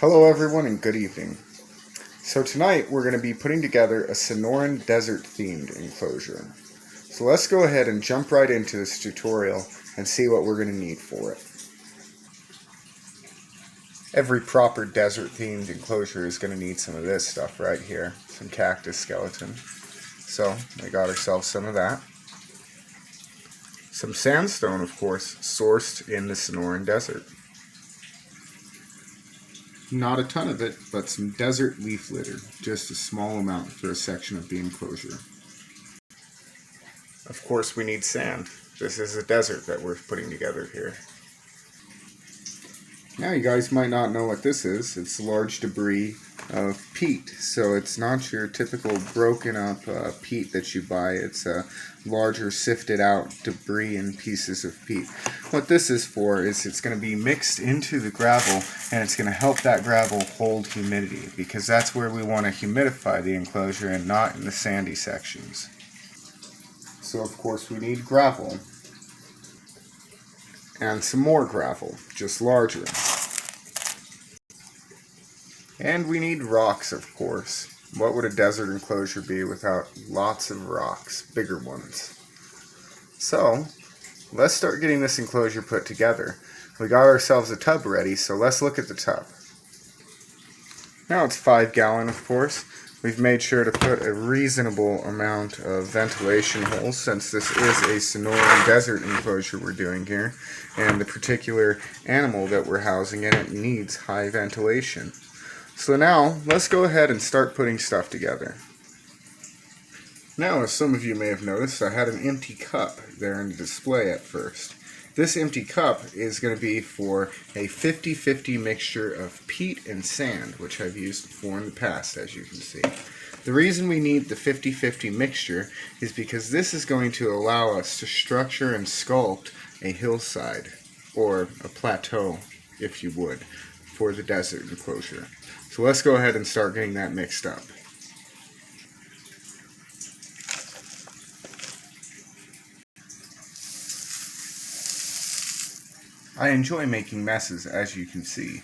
Hello everyone and good evening. So tonight we're going to be putting together a Sonoran desert themed enclosure. So let's go ahead and jump right into this tutorial and see what we're going to need for it. Every proper desert themed enclosure is going to need some of this stuff right here, some cactus skeleton. So we got ourselves some of that. Some sandstone, of course, sourced in the Sonoran desert. Not a ton of it, but some desert leaf litter, just a small amount for a section of the enclosure. Of course we need sand. This is a desert that we're putting together here. Now you guys might not know what this is. It's large debris of peat. So it's not your typical broken up peat that you buy. It's a larger sifted out debris and pieces of peat. What this is for is it's going to be mixed into the gravel, and it's going to help that gravel hold humidity, because that's where we want to humidify the enclosure and not in the sandy sections. So of course we need gravel. And some more gravel, just larger. And we need rocks, of course. What would a desert enclosure be without lots of rocks, bigger ones? So, let's start getting this enclosure put together. We got ourselves a tub ready, so let's look at the tub. Now it's 5 gallon, of course. We've made sure to put a reasonable amount of ventilation holes, since this is a Sonoran desert enclosure we're doing here, and the particular animal that we're housing in it needs high ventilation. So now, let's go ahead and start putting stuff together. Now, as some of you may have noticed, I had an empty cup there in the display at first. This empty cup is going to be for a 50-50 mixture of peat and sand, which I've used before in the past, as you can see. The reason we need the 50-50 mixture is because this is going to allow us to structure and sculpt a hillside, or a plateau, if you would, for the desert enclosure. So let's go ahead and start getting that mixed up. I enjoy making messes, as you can see.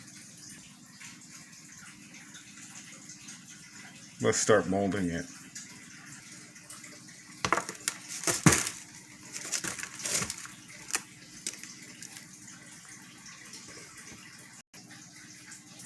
Let's start molding it.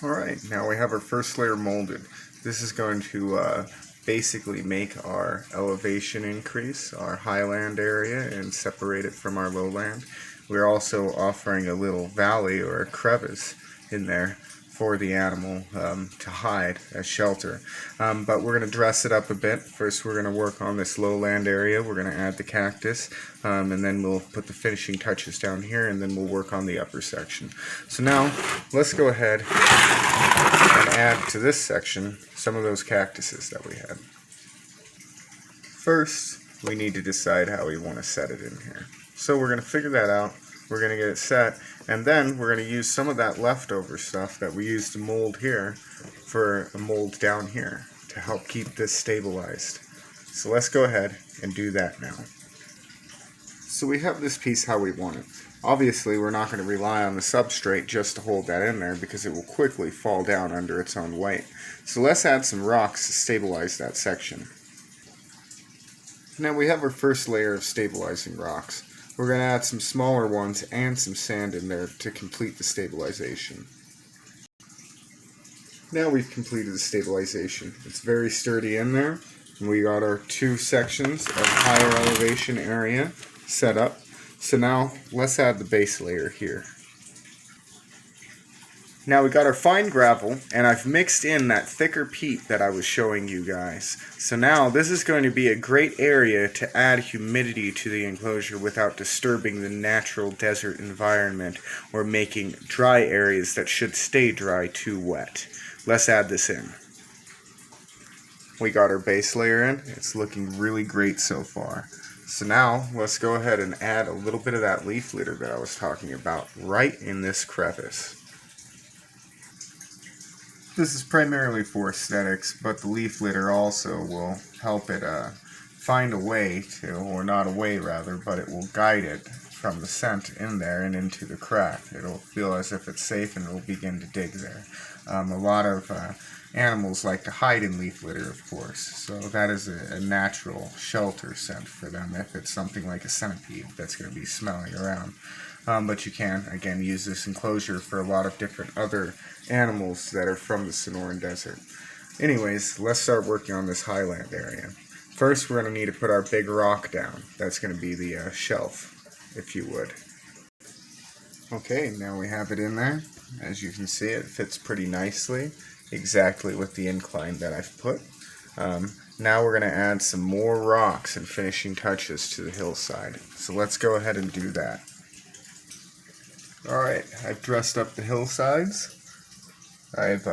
Alright, now we have our first layer molded. This is going to basically make our elevation increase, our highland area, and separate it from our lowland. We're also offering a little valley or a crevice in there for the animal to hide as shelter. But we're going to dress it up a bit. First we're going to work on this lowland area. We're going to add the cactus, and then we'll put the finishing touches down here, and then we'll work on the upper section. So now let's go ahead and add to this section some of those cactuses that we had. First, we need to decide how we want to set it in here. So we're going to figure that out, we're going to get it set, and then we're going to use some of that leftover stuff that we used to mold here for a mold down here to help keep this stabilized. So let's go ahead and do that now. So we have this piece how we want it. Obviously we're not going to rely on the substrate just to hold that in there, because it will quickly fall down under its own weight. So let's add some rocks to stabilize that section. Now we have our first layer of stabilizing rocks. We're going to add some smaller ones and some sand in there to complete the stabilization. Now we've completed the stabilization. It's very sturdy in there. And we got our 2 sections of higher elevation area set up. So now let's add the base layer here. Now we got our fine gravel, and I've mixed in that thicker peat that I was showing you guys. So now this is going to be a great area to add humidity to the enclosure without disturbing the natural desert environment or making dry areas that should stay dry too wet. Let's add this in. We got our base layer in. It's looking really great so far. So now let's go ahead and add a little bit of that leaf litter that I was talking about right in this crevice. This is primarily for aesthetics, but the leaf litter also will help it find a way to, or not a way rather, but it will guide it from the scent in there and into the crack. It'll feel as if it's safe and it'll begin to dig there. A lot of animals like to hide in leaf litter, of course, so that is a natural shelter scent for them if it's something like a centipede that's going to be smelling around. But you can, again, use this enclosure for a lot of different other animals that are from the Sonoran Desert. Anyways, let's start working on this highland area. First, we're going to need to put our big rock down. That's going to be the shelf, if you would. Okay, now we have it in there. As you can see, it fits pretty nicely, exactly with the incline that I've put. Now we're going to add some more rocks and finishing touches to the hillside. So let's go ahead and do that. Alright, I've dressed up the hillsides. I've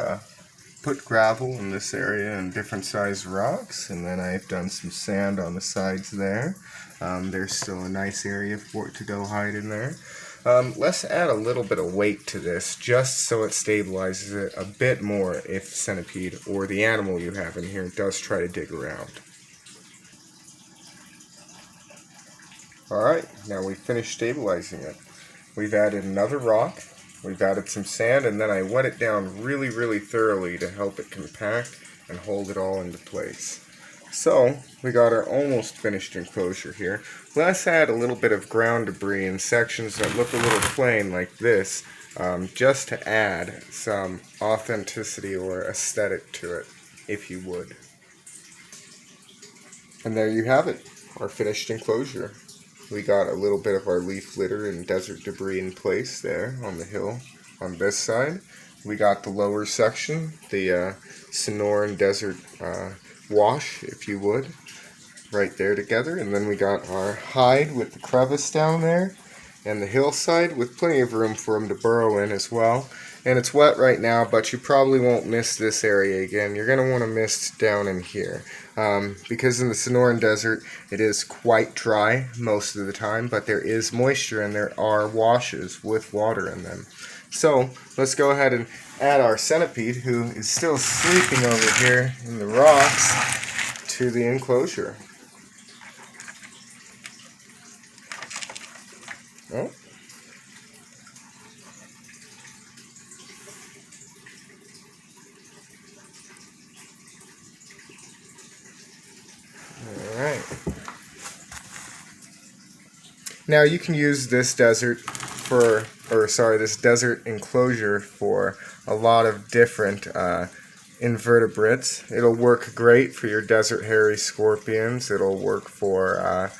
put gravel in this area and different sized rocks, and then I've done some sand on the sides there. There's still a nice area for it to go hide in there. Let's add a little bit of weight to this just so it stabilizes it a bit more if the centipede or the animal you have in here does try to dig around. Alright, now we've finished stabilizing it. We've added another rock, we've added some sand, and then I wet it down really, really thoroughly to help it compact and hold it all into place. So, we got our almost finished enclosure here. Let's add a little bit of ground debris in sections that look a little plain like this, just to add some authenticity or aesthetic to it, if you would. And there you have it, our finished enclosure. We got a little bit of our leaf litter and desert debris in place there on the hill on this side. We got the lower section, the Sonoran Desert wash, if you would, right there together. And then we got our hide with the crevice down there and the hillside with plenty of room for them to burrow in as well. And it's wet right now, but you probably won't miss this area again. You're going to want to mist down in here. Because in the Sonoran Desert, it is quite dry most of the time, but there is moisture and there are washes with water in them. So, let's go ahead and add our centipede, who is still sleeping over here in the rocks, to the enclosure. Oh. Alright. Now you can use this desert enclosure for a lot of different invertebrates. It'll work great for your desert hairy scorpions. It'll work for a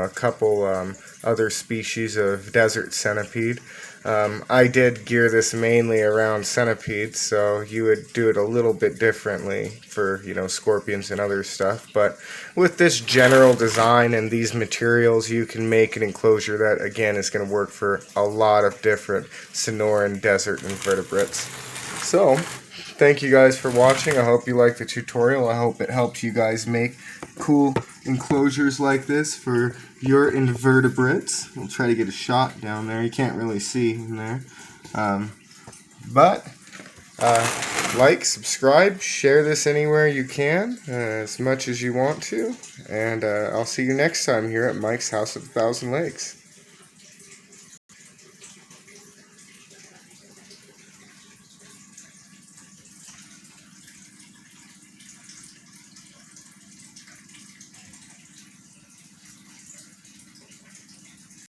couple other species of desert centipede. I did gear this mainly around centipedes, so you would do it a little bit differently for, scorpions and other stuff. But with this general design and these materials, you can make an enclosure that, again, is going to work for a lot of different Sonoran desert invertebrates. So, thank you guys for watching. I hope you liked the tutorial. I hope it helped you guys make cool enclosures like this for your invertebrates. We'll try to get a shot down there. You can't really see in there. Like, subscribe, share this anywhere you can, as much as you want to. And I'll see you next time here at Mike's House of a Thousand Lakes.